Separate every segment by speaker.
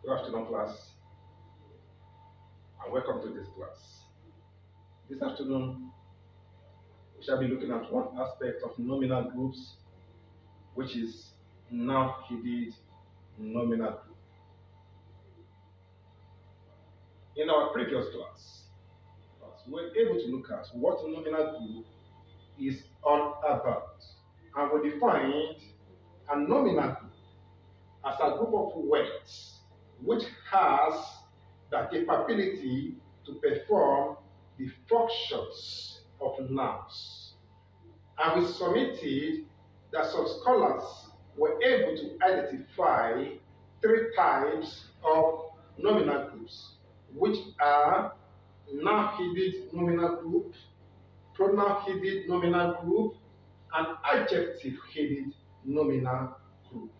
Speaker 1: Good afternoon, class, and welcome to this class. This afternoon, we shall be looking at one aspect of nominal groups, which is noun-headed nominal group. In our previous class, we were able to look at what nominal group is all about, and we defined a nominal group as a group of words which has the capability to perform the functions of nouns. And we submitted that some scholars were able to identify three types of nominal groups, which are noun-headed nominal group, pronoun-headed nominal group, and adjective-headed nominal group.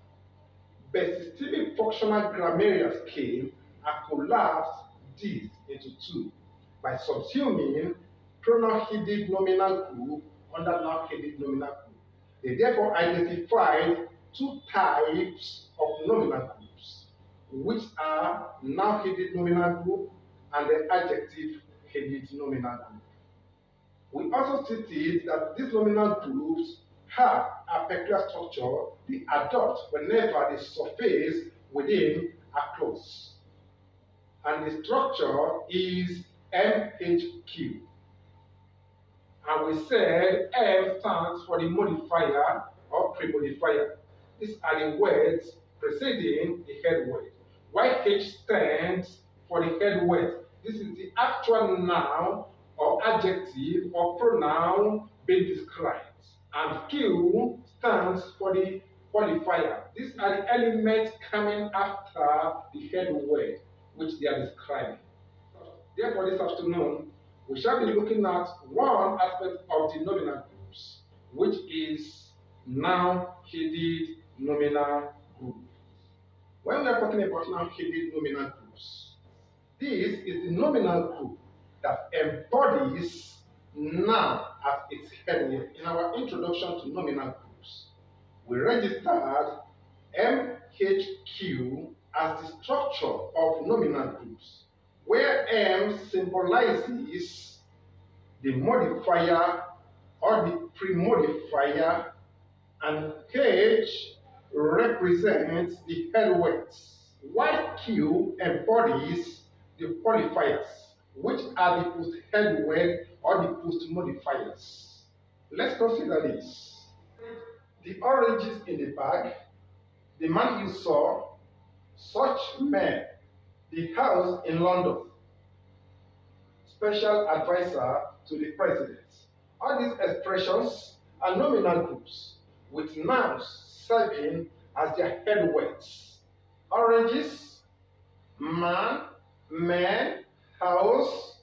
Speaker 1: But systemic functional grammarians came and collapsed these into two by subsuming pronoun-headed nominal group under noun-headed nominal group. They therefore identified two types of nominal groups, which are noun-headed nominal group and the adjective-headed nominal group. We also stated that these nominal groups have a peculiar structure they adopt whenever they surface within a clause. And the structure is MHQ. And we said M stands for the modifier or pre-modifier. These are the words preceding the head word. While H stands for the head word. This is the actual noun or adjective or pronoun being described. And Q stands for the qualifier. These are the elements coming after the head word which they are describing. Therefore, this afternoon, we shall be looking at one aspect of the nominal groups, which is noun-headed nominal group. When we are talking about noun-headed nominal groups, this is the nominal group that embodies noun as its head word. In our introduction to nominal groups, we registered MHQ as the structure of nominal groups, where M symbolizes the modifier or the pre-modifier, and H represents the head words, while Q embodies the qualifiers, which are the post-head word or the post-modifiers. Let's consider this. The oranges in the bag, the man you saw, such men, the house in London, special advisor to the president. All these expressions are nominal groups with nouns serving as their head words. Oranges, man, men, house,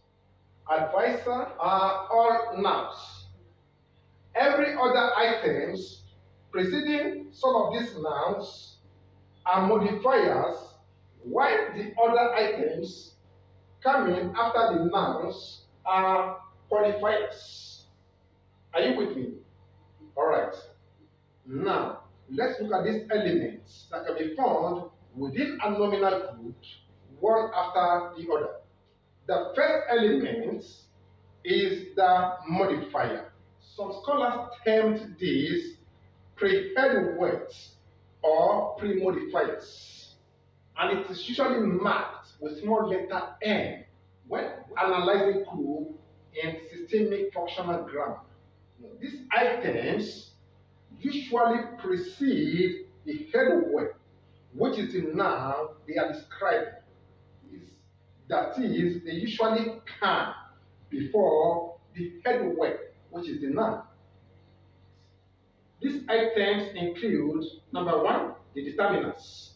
Speaker 1: advisor are all nouns. Every other items preceding some of these nouns are modifiers, while the other items coming after the nouns are qualifiers. Are you with me? Alright. Now, let's look at these elements that can be found within a nominal group, one after the other. The first element is the modifier. Some scholars termed these pre-head words or pre-modifiers, and it is usually marked with small letter n when analyzing group in systemic functional grammar. These items usually precede the head word, which is the noun they are describing. That is, they usually come before the head word, which is the noun. These items include, number one, the determinants,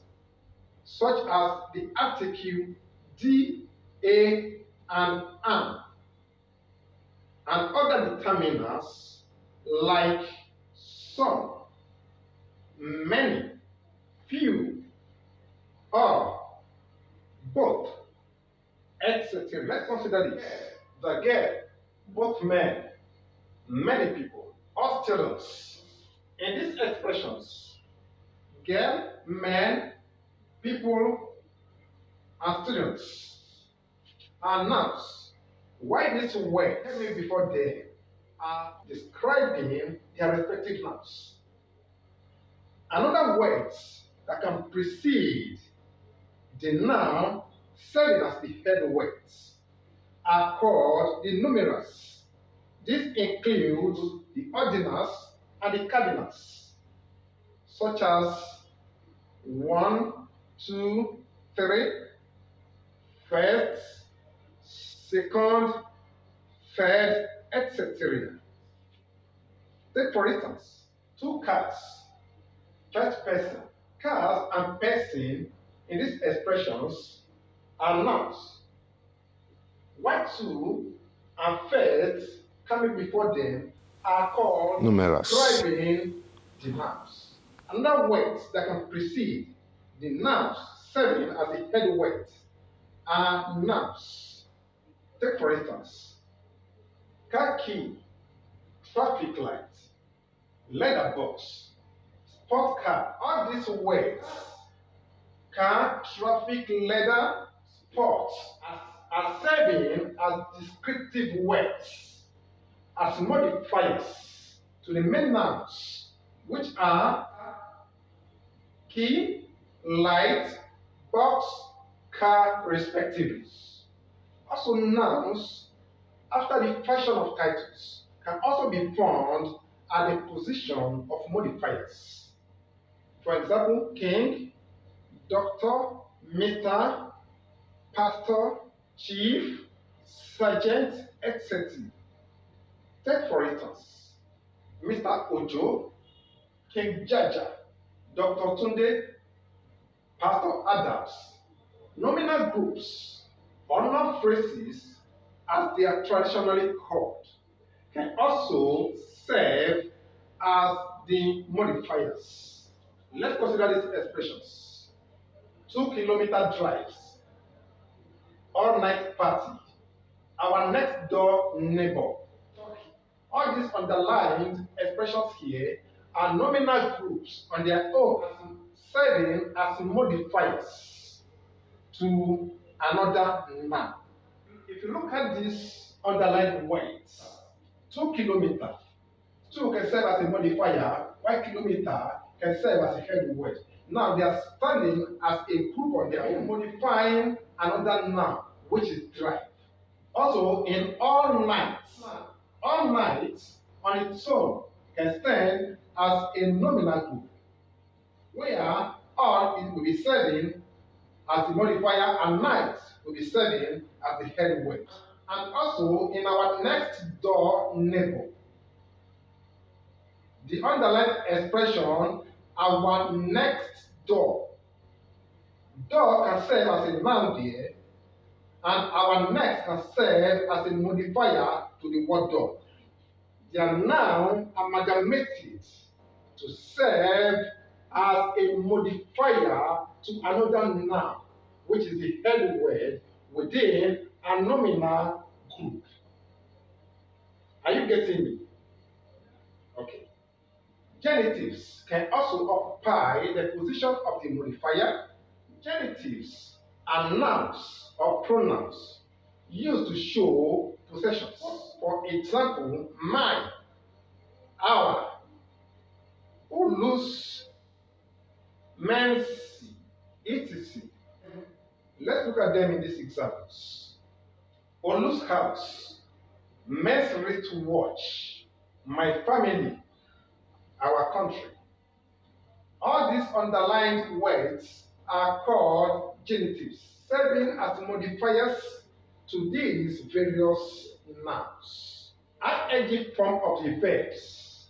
Speaker 1: such as the article D, A, and an, and other determinants like some, many, few, all, both, etc. Let's consider this. The girl, both men, many people, all students. In these expressions, girl, men, people, and students are nouns. Why these words coming before them are describing their respective nouns. Another words that can precede the noun serving as the head words are called the numerals. This includes the ordinals and the cardinals, such as 1, 2, 3, first, second, third, etc. Take for instance, two cars, first person. Cars and person in these expressions are nouns. While two and first coming before them are called
Speaker 2: numerals.
Speaker 1: describing the nouns. Another words that can precede the nouns serving as the head words are nouns. Take for instance, car key, traffic light, leather box, sport car. All these words, car, traffic, leather, sport, are serving as descriptive words, as modifiers to the main nouns, which are key, light, box, car, respectively. Also, nouns, after the fashion of titles, can also be found at the position of modifiers. For example, king, doctor, Mr., pastor, chief, sergeant, etc. Take for instance, Mr. Ojo, King Jaja, Dr. Tunde, Pastor Adams. Nominal groups or noun phrases, as they are traditionally called, can also serve as the modifiers. Let's consider these expressions. 2-kilometer drives, all-night party, our next door neighbor. All these underlined expressions here are nominal groups on their own, serving as modifiers to another noun. If you look at these underlined words, 2 kilometers, 2 can serve as a modifier, 1 kilometer can serve as a head word. Now they are standing as a group on their own, modifying another noun, which is drive. Also, in all night on its own can stand as a nominal group, where all will be serving as the modifier and night will be serving as the head word. And also in our next door neighbor, the underlined expression our next door. Door can serve as a noun there, and our next can serve as a modifier to the word door. They are now amalgamated to serve as a modifier to another noun, which is the head word within a nominal group. Are you getting me? Okay. Genitives can also occupy the position of the modifier. Genitives are nouns or pronouns used to show possessions. For example, my, our, Ulus, men's, etc. Let's look at them in these examples. Olu's house, men's wristwatch, my family, our country. All these underlined words are called genitives, serving as modifiers to these various nouns. Ing form of the verbs,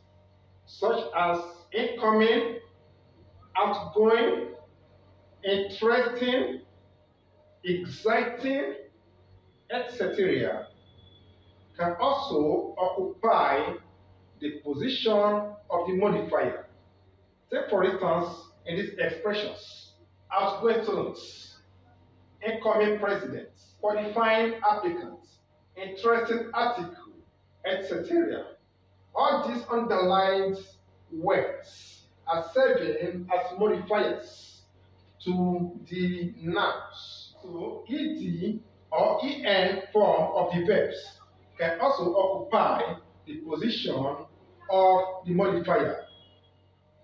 Speaker 1: such as incoming, outgoing, interesting, exciting, etc., can also occupy the position of the modifier. Take for instance, in these expressions, outgoing students, incoming presidents, qualifying applicants, interesting article, etc. All these underlined words are serving as modifiers to the nouns. So ed or en form of the verbs can also occupy the position of the modifier.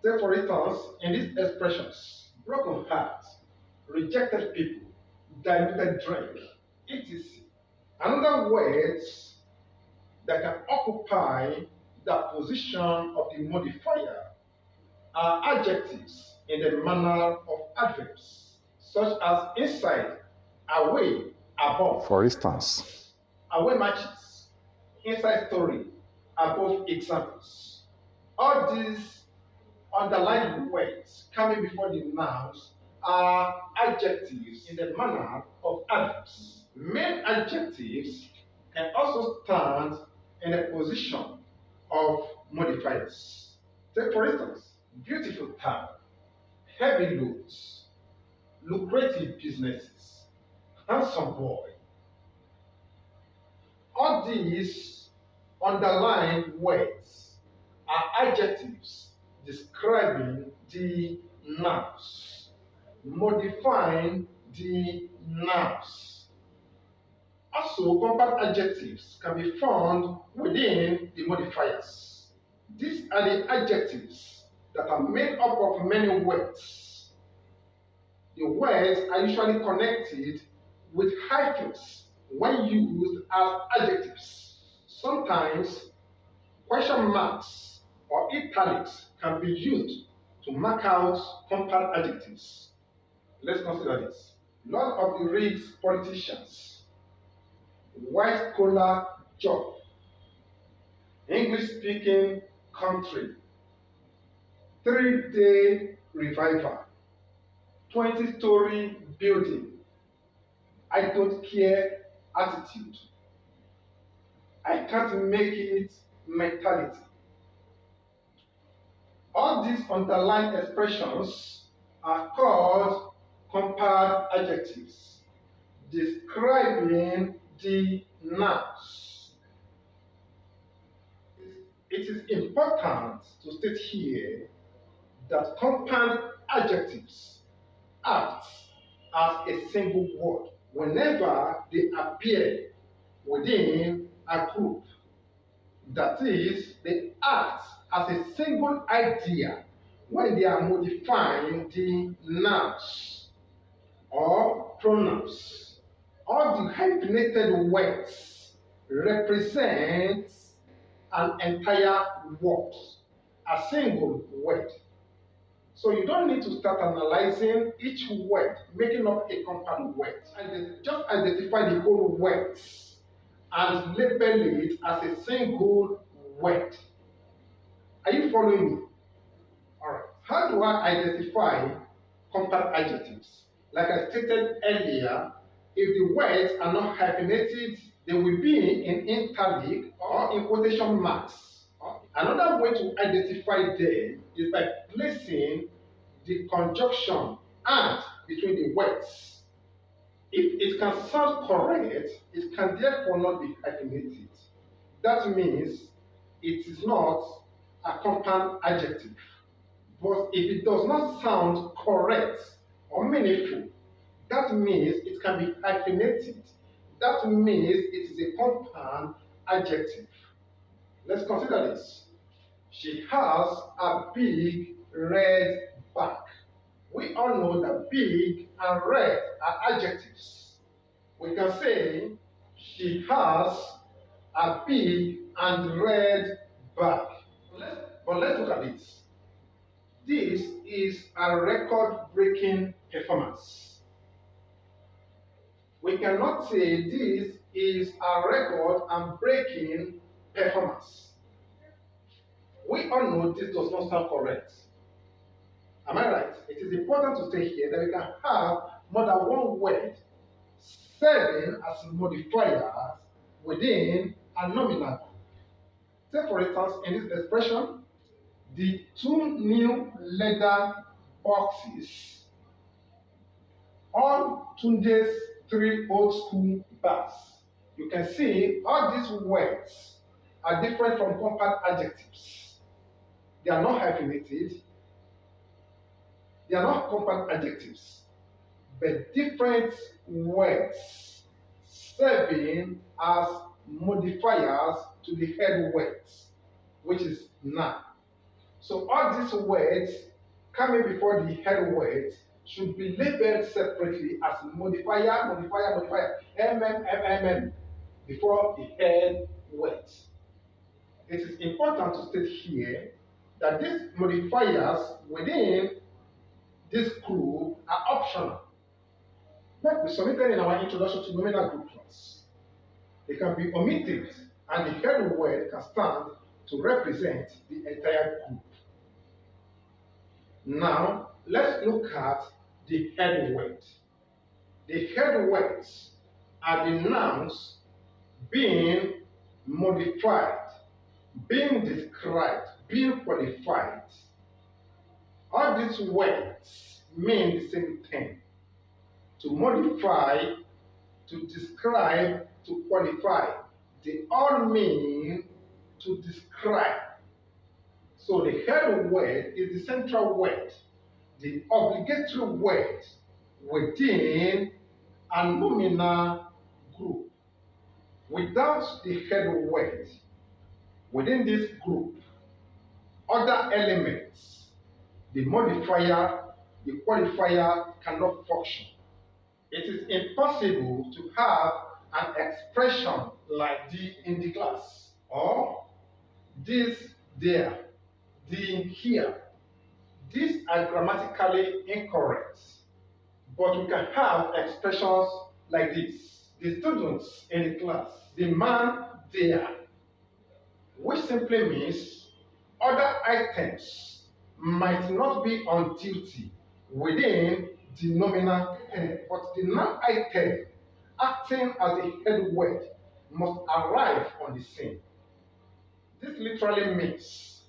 Speaker 1: Say for instance, in these expressions, broken heart, rejected people, diluted drink, etc. Another words that can occupy the position of the modifier are adjectives in the manner of adverbs, such as inside, away, above. For instance, away matches, inside story are both examples. All these underlined words coming before the nouns are adjectives in the manner of adverbs. Main adjectives can also stand in the position of modifiers. Take for instance, beautiful town, heavy loads, lucrative businesses, handsome boy. All these underlined words are adjectives describing the nouns, modifying the nouns. Also, compound adjectives can be found within the modifiers. These are the adjectives that are made up of many words. The words are usually connected with hyphens when used as adjectives. Sometimes question marks or italics can be used to mark out compound adjectives. Let's consider this. Lord of the Rings politicians, white collar job, English speaking country, 3-day revival, 20-story building, I don't care attitude, I can't make it mentality. All these underlined expressions are called compound adjectives describing the nouns. It is important to state here that compound adjectives act as a single word whenever they appear within a group. That is, they act as a single idea when they are modifying the nouns or pronouns. All the hyphenated words represent an entire word, a single word. So you don't need to start analyzing each word, making up a compound word. And just identify the whole words and label it as a single word. Are you following me? All right. How do I identify compound adjectives? Like I stated earlier, if the words are not hyphenated, they will be in italic or in quotation marks. Another way to identify them is by placing the conjunction and between the words. If it can sound correct, it can therefore not be hyphenated. That means it is not a compound adjective. But if it does not sound correct or meaningful, that means it can be hyphenated. That means it is a compound adjective. Let's consider this. She has a big red bag. We all know that big and red are adjectives. We can say she has a big and red bag. But let's look at this. This is a record-breaking performance. We cannot say this is a record and breaking performance. We all know this does not sound correct. Am I right? It is important to say here that we can have more than one word serving as modifiers within a nominal group. Take for instance, in this expression, the 2 new leather boxes on Tunde's 3 old school bags. You can see all these words are different from compound adjectives. They are not hyphenated. They are not compound adjectives. but different words serving as modifiers to the head words, which is noun. So all these words coming before the head words should be labeled separately as modifier, modifier, modifier, before the head words. It is important to state here that these modifiers within this group are optional. Like we submitted in our introduction to nominal group class. They can be omitted and the head word can stand to represent the entire group. Now, let's look at the head word. The head words are the nouns being modified, being described, being qualified. All these words mean the same thing. To modify, to describe, to qualify, they all mean to describe. So the head word is the central word, the obligatory word within a nominal group. Without the head word within this group, other elements, the modifier, the qualifier cannot function. It is impossible to have an expression like the in the class, or this there, the here. These are grammatically incorrect, but we can have expressions like this. The students in the class, the man there, which simply means other items might not be on duty within the nominal head, but the noun item acting as a head word must arrive on the scene. This literally means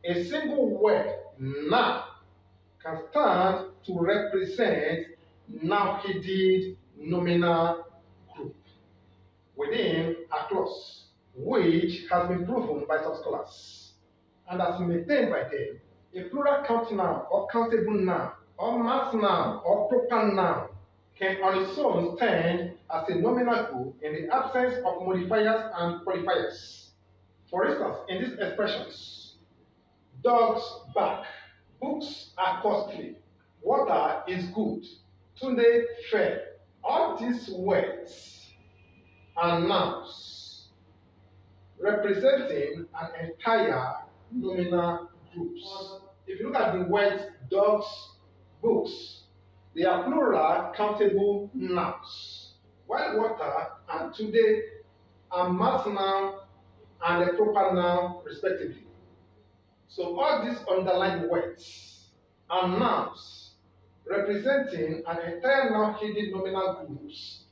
Speaker 1: a single word noun can stand to represent noun-headed nominal group within a clause, which has been proven by some scholars and as maintained by them. A plural count noun or countable noun or mass noun or proper noun can on its own stand as a nominal group in the absence of modifiers and qualifiers. For instance, in these expressions, dogs bark, books are costly, water is good, Tunde fair. All these words are nouns representing an entire nominal group. If you look at the words dogs, books, they are plural countable nouns, while water and today are mass noun and a proper noun respectively. So all these underlined words are nouns representing an entire noun-headed nominal groups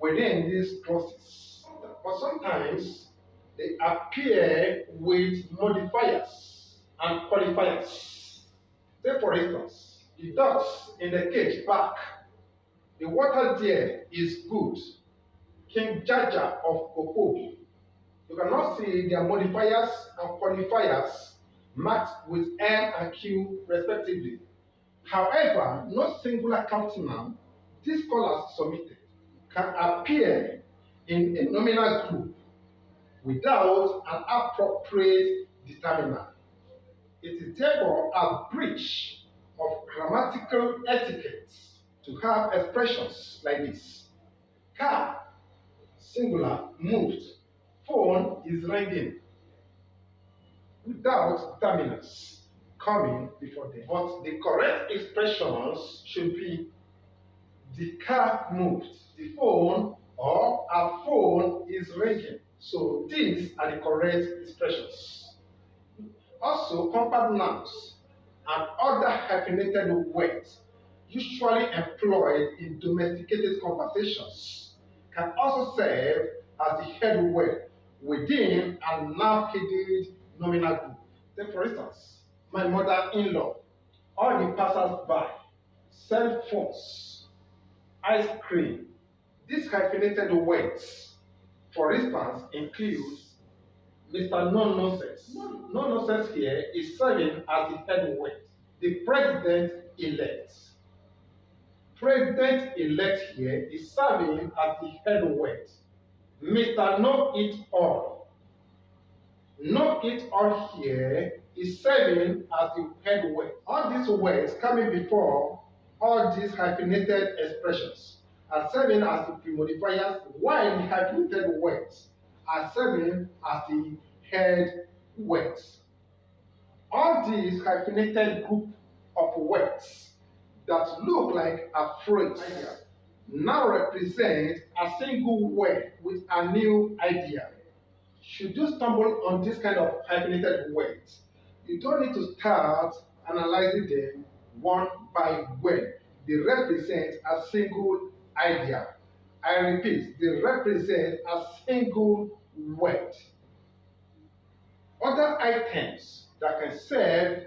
Speaker 1: within these clauses. But sometimes they appear with modifiers and qualifiers. Say for instance, the ducks in the cage bark, the water there is good, King Jaja of Okobi. You cannot see their modifiers and qualifiers marked with M and Q respectively. However, no singular counting noun these scholars submitted can appear in a nominal group without an appropriate determiner. It is therefore a breach of grammatical etiquette to have expressions like this. Car, singular, moved. Phone is ringing without terminus coming before them. But the correct expressions should be the car moved, the phone, or a phone is ringing. So these are the correct expressions. Also, compound nouns and other hyphenated words usually employed in domesticated conversations can also serve as the head word within a noun-headed nominal group. Take for instance, my mother-in-law, all the passers-by, cell phones, ice cream. These hyphenated words, for instance, include Mr. No-Nonsense. No-Nonsense here is serving as the head word, the president-elect. President-elect here is serving as the head weight. Mr. Know-It-All. Know-It-All here is serving as the head weight. All these words coming before all these hyphenated expressions are serving as the premodifiers, while the hyphenated words are serving as the head words. All these hyphenated group of words that look like a phrase now represent a single word with a new idea. Should you stumble on this kind of hyphenated words, you don't need to start analyzing them one by one. They represent a single idea. I repeat, they represent a single word. Other items that can serve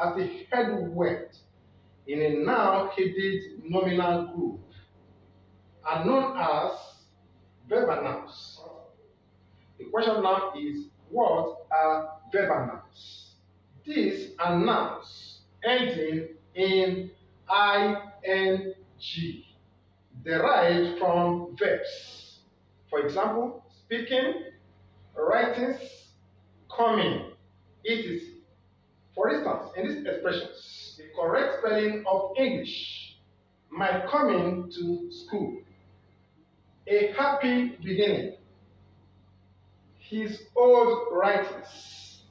Speaker 1: as the head word in a noun-headed nominal group are known as verbal nouns. The question now is, what are verbal nouns? These are nouns ending in ing, derived from verbs. For example, speaking, writing, coming. It is, for instance, in these expressions, the correct spelling of English: my coming to school, a happy beginning, his old writings.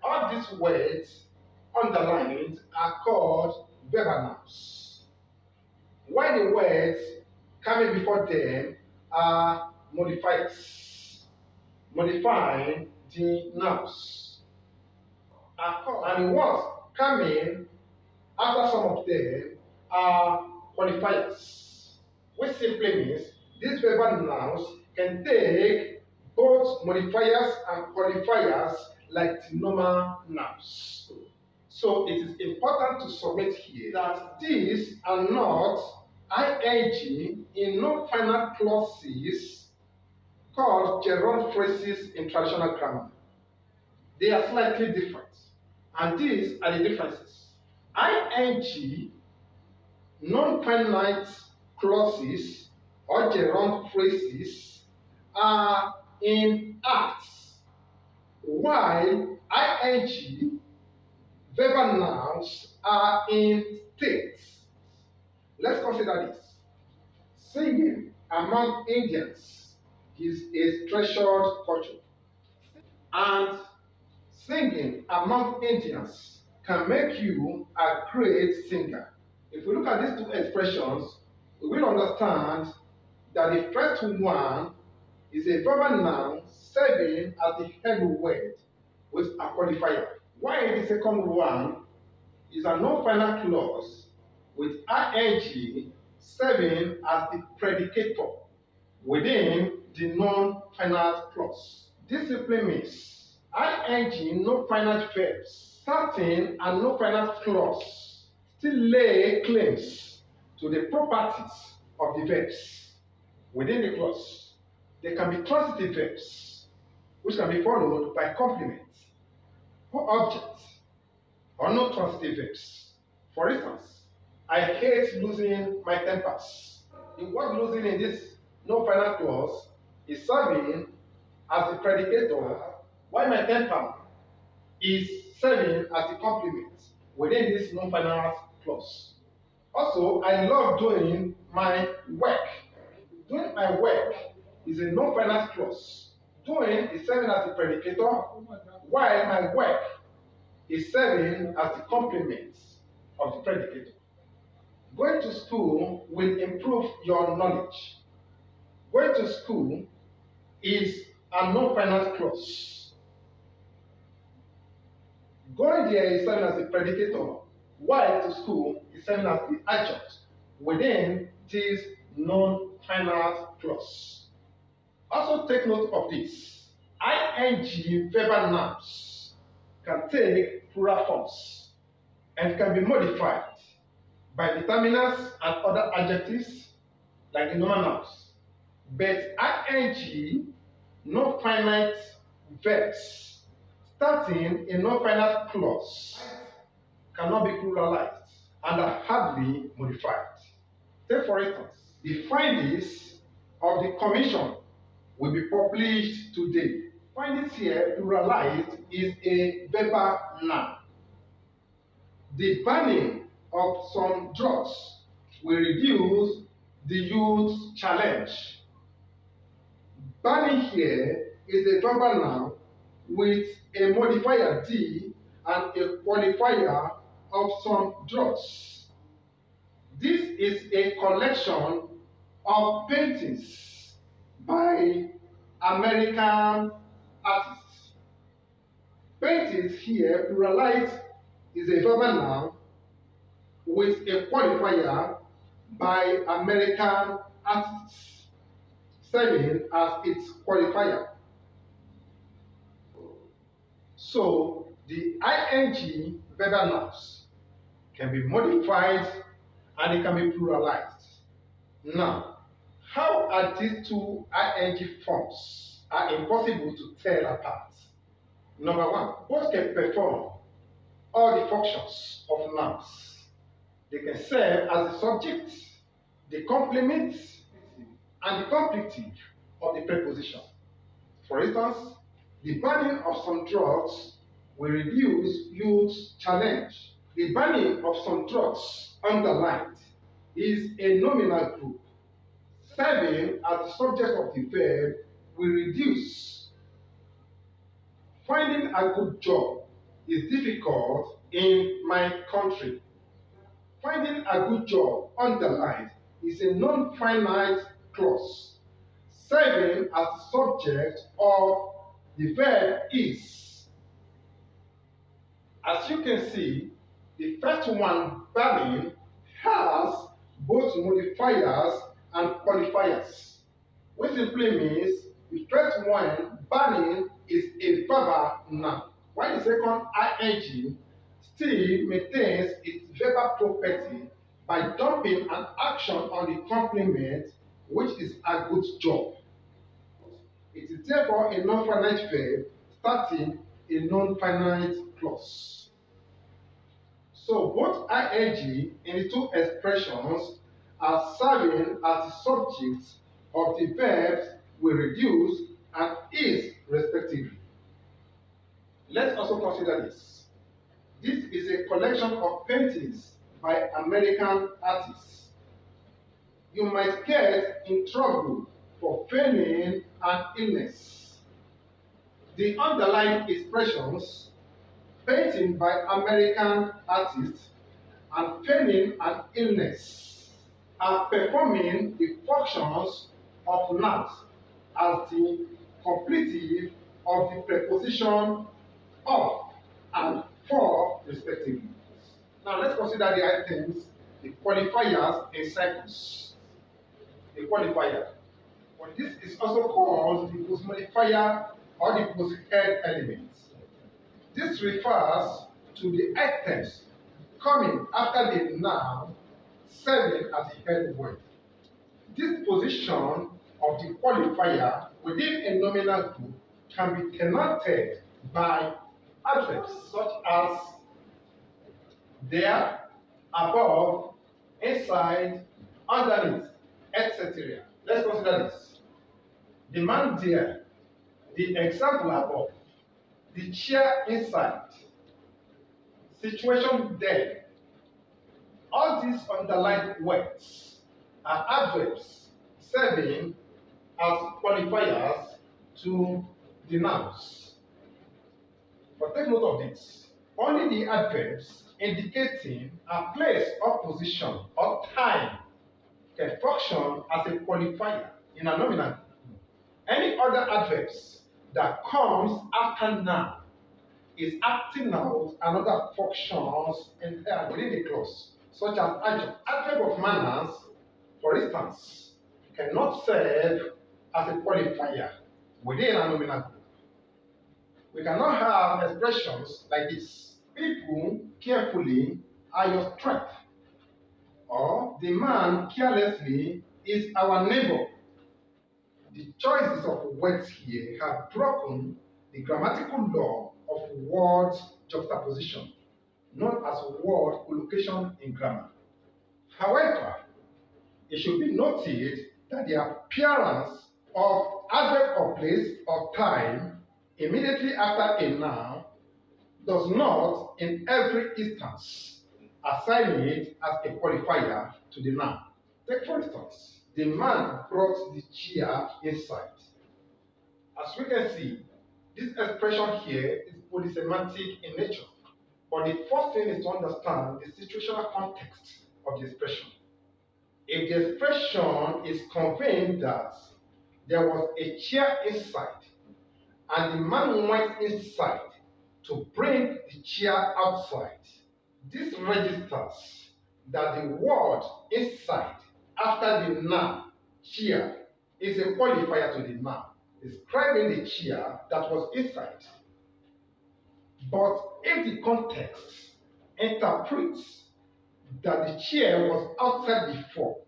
Speaker 1: All these words underlined are called verbal nouns, while the words coming before them are modifiers, modifying the nouns. And the words coming after some of them are qualifiers, which simply means these verbal nouns can take both modifiers and qualifiers like the normal nouns. So it is important to submit here that these are not ing in non-final clauses called gerund phrases in traditional grammar. They are slightly different, and these are the differences. Ing non-finite clauses or gerund phrases are in acts, while ing verbal nouns are in states. Let's consider this. Singing among Indians is a treasured culture, and singing among Indians can make you a great singer. If we look at these two expressions, we will understand that the first one is a verbal noun serving as the head word with a qualifier, while the second one is a non-final clause with ing serving as the predicator within the non-final clause. This simply means ing non-final verbs starting a non-final clause still lay claims to the properties of the verbs within the clause. They can be transitive verbs, which can be followed by complements or objects, or non-transitive verbs. For instance, I hate losing my tempers. The word losing in this non-final clause is serving as the predicator, while my temper is serving as the complement within this non-final clause. Also, I love doing my work. Doing my work is a non-final clause. Doing is serving as the predicator, while my work is serving as the complement of the predicator. Going to school will improve your knowledge. Going to school is a non-final clause. Going there is serving as the predicator, while to school is serving as the adjunct within this non-final clause. Also take note of this. Ing verbal nouns can take plural forms and can be modified by determiners and other adjectives like the normal nouns. But ing non-finite verbs starting a non-finite clause cannot be pluralized and are hardly modified. Take for instance, the findings of the commission will be published today. Findings here, pluralized, is a verbal noun. The banning of some drugs will reduce the youth challenge. Banning here is a verbal noun with a modifier D and a qualifier of some drugs. This is a collection of paintings by American artists. Paintings here, pluralized, is a verbal noun with a qualifier by American artists, serving as its qualifier. So the ing verbal nouns can be modified and it can be pluralized. Now, how are these two ing forms are impossible to tell apart? Number one, both can perform all the functions of nouns. They can serve as the subject, the complement, and the completive of the preposition. For instance, the banning of some drugs will reduce youth challenge. The banning of some drugs, underlined, is a nominal group. Serving as the subject of the verb will reduce. Finding a good job is difficult in my country. Finding a good job, underlined, is a non-finite clause, serving as the subject of the verb is. As you can see, the first one, banning, has both modifiers and qualifiers, which simply means the first one, banning, is a verbal noun, while the second, ing, still maintains its verbal property by dumping an action on the complement, which is a good job. It is therefore a non-finite verb starting a non-finite clause. So both ing in the two expressions are serving as the subjects of the verbs will reduce and is respectively. Let's also consider this. This is a collection of paintings by American artists. You might get in trouble for feigning an illness. The underlying expressions, painting by American artists and feigning an illness, are performing the functions of nouns as the completive of the preposition of and for respectively. Now let's consider the items, the qualifiers in cycles. The qualifier. Well, this is also called the post-modifier or the post-head element. This refers to the items coming after the noun serving as a head word. This position of the qualifier within a nominal group can be denoted by adverbs such as there, above, inside, underneath, etc. Let's consider this. The man there, the example above, the chair inside, situation there. All these underlined words are adverbs serving as qualifiers to the nouns. But take note of this. Only the adverbs indicating a place or position or time can function as a qualifier in a nominal group. Any other adverbs that comes after noun is acting out another functions entirely within the clause, such as adjunct. Adverb of manners, for instance, cannot serve as a qualifier within a nominal group. We cannot have expressions like this. People carefully are your strength. Or the man carelessly is our neighbor. The choices of words here have broken the grammatical law of word juxtaposition, known as word collocation in grammar. However, it should be noted that the appearance of adverb of place or time immediately after a noun does not, in every instance, assign it as a qualifier to the noun. Take for instance, the man brought the chair inside. As we can see, this expression here is polysemantic in nature. But the first thing is to understand the situational context of the expression. If the expression is conveying that there was a chair inside and the man went inside to bring the chair outside, this registers that the word inside after the noun chair is a qualifier to the noun, describing the chair that was inside. But if the context interprets that the chair was outside before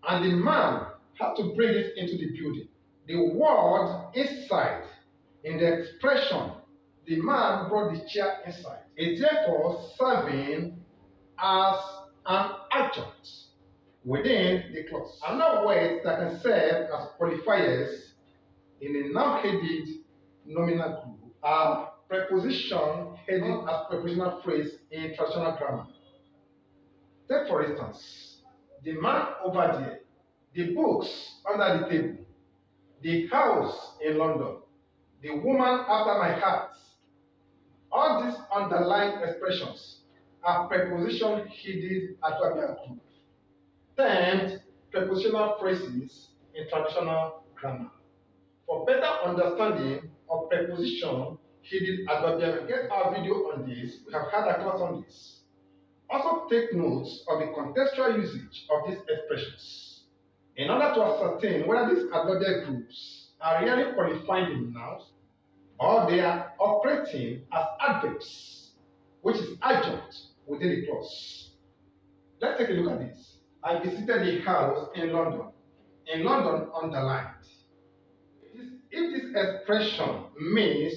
Speaker 1: and the man had to bring it into the building, the word inside in the expression the man brought the chair inside is therefore serving as an adjunct within the clause. Another words that can serve as qualifiers in a noun-headed nominal group are preposition headed as prepositional phrase in traditional grammar. Take for instance, the man over there, the books under the table, the house in London, the woman after my heart. All these underlying expressions are preposition headed adverbial group, termed prepositional phrases in traditional grammar. For better understanding of preposition headed adverbial, get our video on this. We have had a class on this. Also take notes of the contextual usage of these expressions in order to ascertain whether these adverbial groups are really qualifying the nouns or they are operating as adverbs, which is adjunct within the clause. Let's take a look at this. I visited the house in London. In London underlined. If this expression means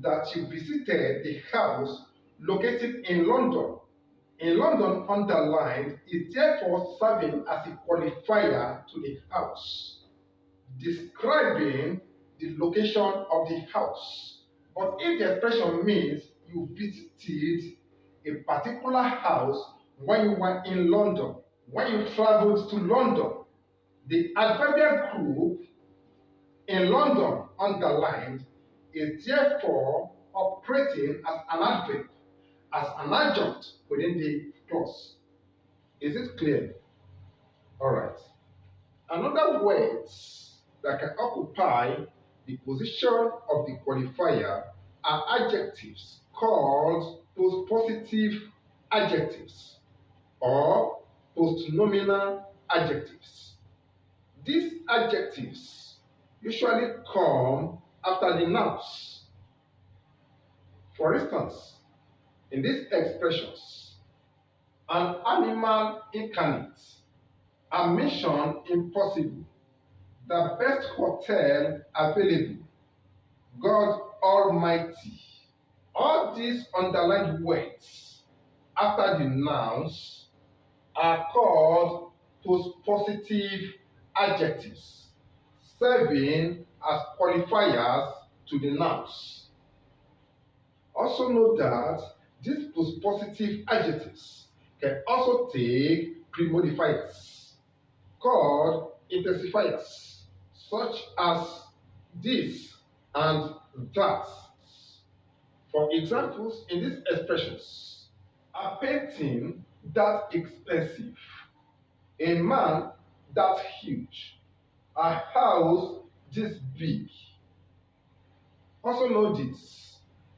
Speaker 1: that you visited the house located in London underlined is therefore serving as a qualifier to the house, describing the location of the house. But if the expression means you visited a particular house when you were in London, when you traveled to London, the adverbial group in London underlined is therefore operating as an adverb, as an adjunct within the clause. Is it clear? All right. Another words that can occupy the position of the qualifier are adjectives called postpositive adjectives or postnominal adjectives. These adjectives usually come after the nouns. For instance, in these expressions, an animal incarnate, a mission impossible, the best hotel available, God Almighty. All these underlined words after the nouns are called postpositive adjectives, serving as qualifiers to the nouns. Also note that these postpositive adjectives can also take premodifiers called intensifiers, such as this and that. For examples in these expressions, a painting that expensive, a man that huge, a house this big. Also know this,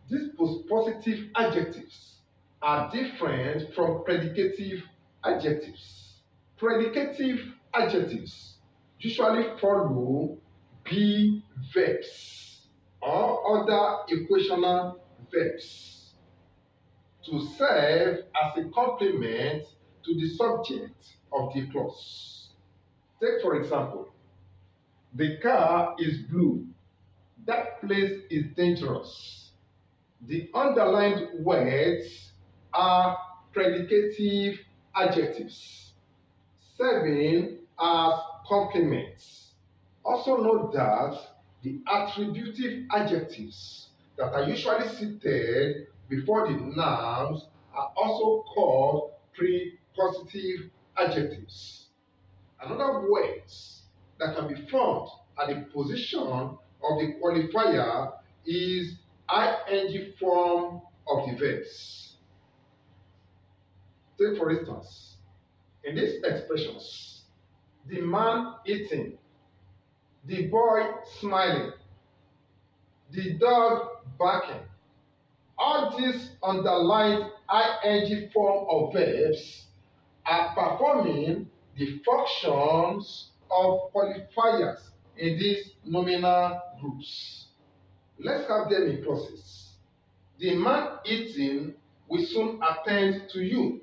Speaker 1: these postpositive adjectives are different from predicative adjectives. Predicative adjectives usually follow be verbs or other equational verbs to serve as a complement to the subject of the clause. Take for example, the car is blue. That place is dangerous. The underlined words are predicative adjectives serving as complements. Also note that the attributive adjectives that are usually seated before the nouns are also called prepositive adjectives. Another words that can be found at the position of the qualifier is ing form of the verbs. Take for instance, in these expressions, the man eating, the boy smiling, the dog barking, all these underlined ing form of verbs are performing the functions of qualifiers in these nominal groups. Let's have them in clauses. The man eating will soon attend to you.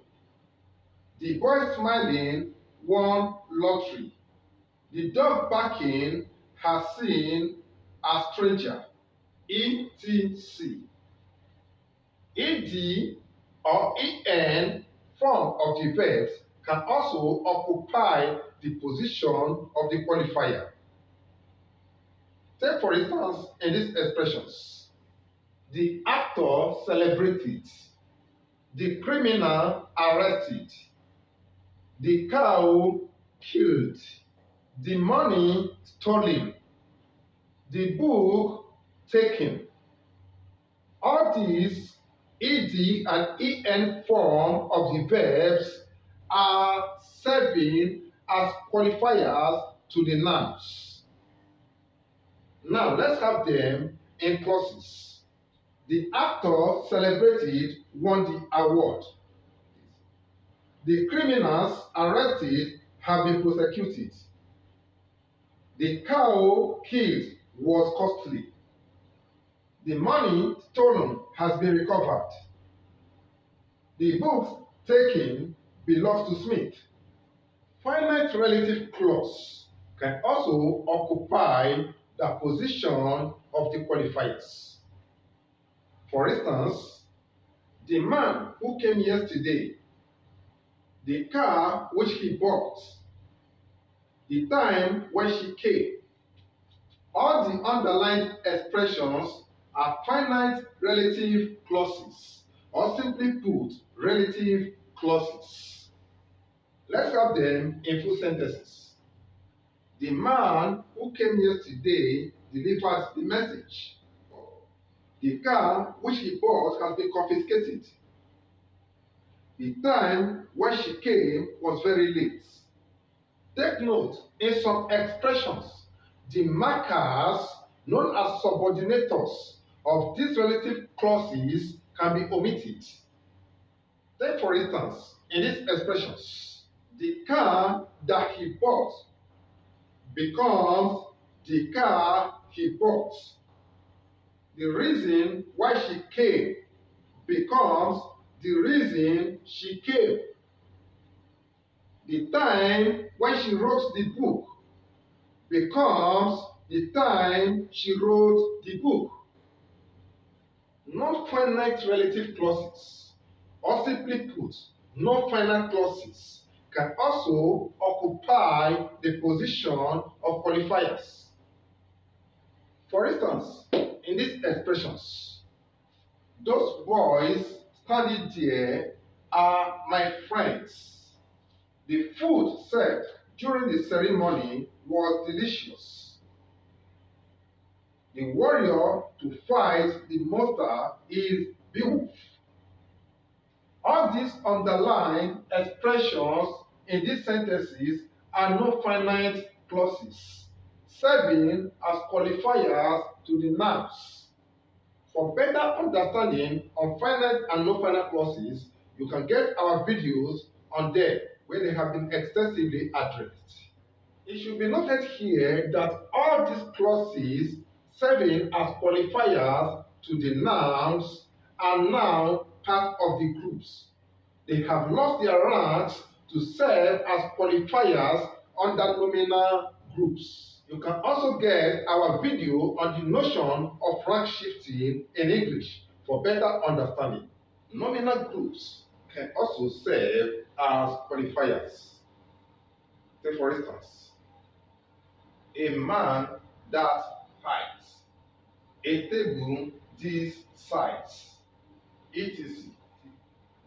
Speaker 1: The boy smiling won lottery. The dog barking has seen a stranger, etc. Ed or en form of the verbs can also occupy the position of the qualifier. Take for instance in these expressions, the actor celebrated, the criminal arrested, the cow killed, the money stolen, the book taken. All these ed and en form of the verbs are serving as qualifiers to the nouns. Now let's have them in clauses. The actor celebrated won the award. The criminals arrested have been prosecuted. The cow killed was costly. The money stolen has been recovered. The books taken belongs to Smith. Finite relative clause can also occupy the position of the qualifiers. For instance, the man who came yesterday, the car which he bought, the time when she came. All the underlined expressions are finite relative clauses, or simply put, relative clauses. Let's have them in full sentences. The man who came yesterday delivered the message. The car which he bought has been confiscated. The time when she came was very late. Take note, in some expressions, the markers known as subordinators of these relative clauses can be omitted. Take for instance, in these expressions, the car that he bought becomes the car he bought. The reason why she came becomes the reason she came. The time when she wrote the book becomes the time she wrote the book. Non-finite relative clauses, or simply put, non-finite clauses, can also occupy the position of qualifiers. For instance, in these expressions, those boys standing there are my friends. The food served during the ceremony was delicious. The warrior to fight the monster is Beowulf. All these underlined expressions in these sentences are non-finite clauses, serving as qualifiers to the nouns. For better understanding of finite and non-finite clauses, you can get our videos on them where they have been extensively addressed. It should be noted here that all these clauses serving as qualifiers to the nouns are now part of the groups. They have lost their ranks to serve as qualifiers under nominal groups. You can also get our video on the notion of rank shifting in English for better understanding. Nominal groups can also serve as qualifiers. Take for instance, a man that height, a table this size, etc.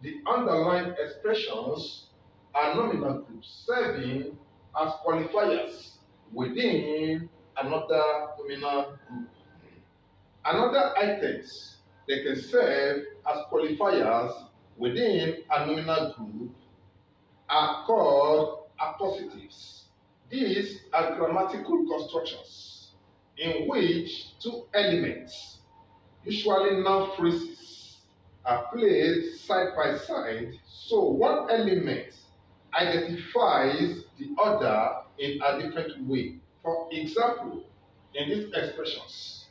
Speaker 1: The underlying expressions are nominal groups serving as qualifiers within another nominal group. Another items they can serve as qualifiers within a nominal group are called appositives. These are grammatical constructions in which two elements, usually noun phrases, are placed side by side, so one element identifies the other in a different way. For example, in these expressions,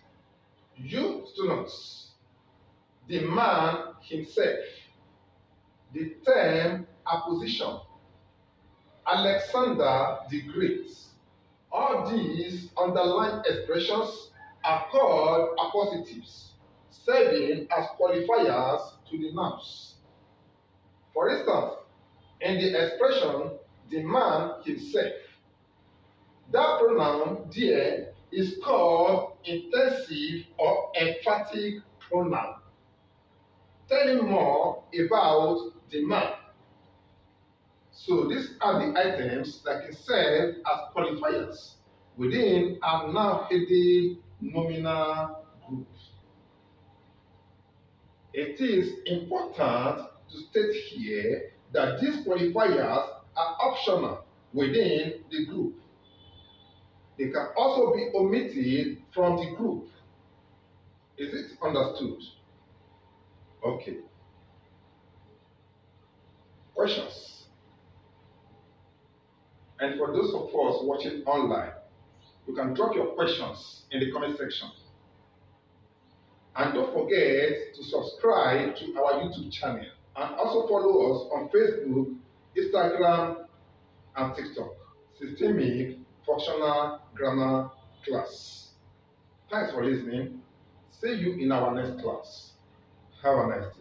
Speaker 1: you students, the man himself, the term apposition, Alexander the Great. All these underlying expressions are called appositives, serving as qualifiers to the nouns. For instance, in the expression the man himself, that pronoun there is called intensive or emphatic pronoun, telling more about the man. So these are the items that can serve as qualifiers within a noun-headed nominal group. It is important to state here that these qualifiers are optional within the group. They can also be omitted from the group. Is it understood? Okay. Questions? And for those of us watching online, you can drop your questions in the comment section. And don't forget to subscribe to our YouTube channel and also follow us on Facebook, Instagram, and TikTok. Systemic Functional Grammar Class. Thanks for listening. See you in our next class. Have a nice day.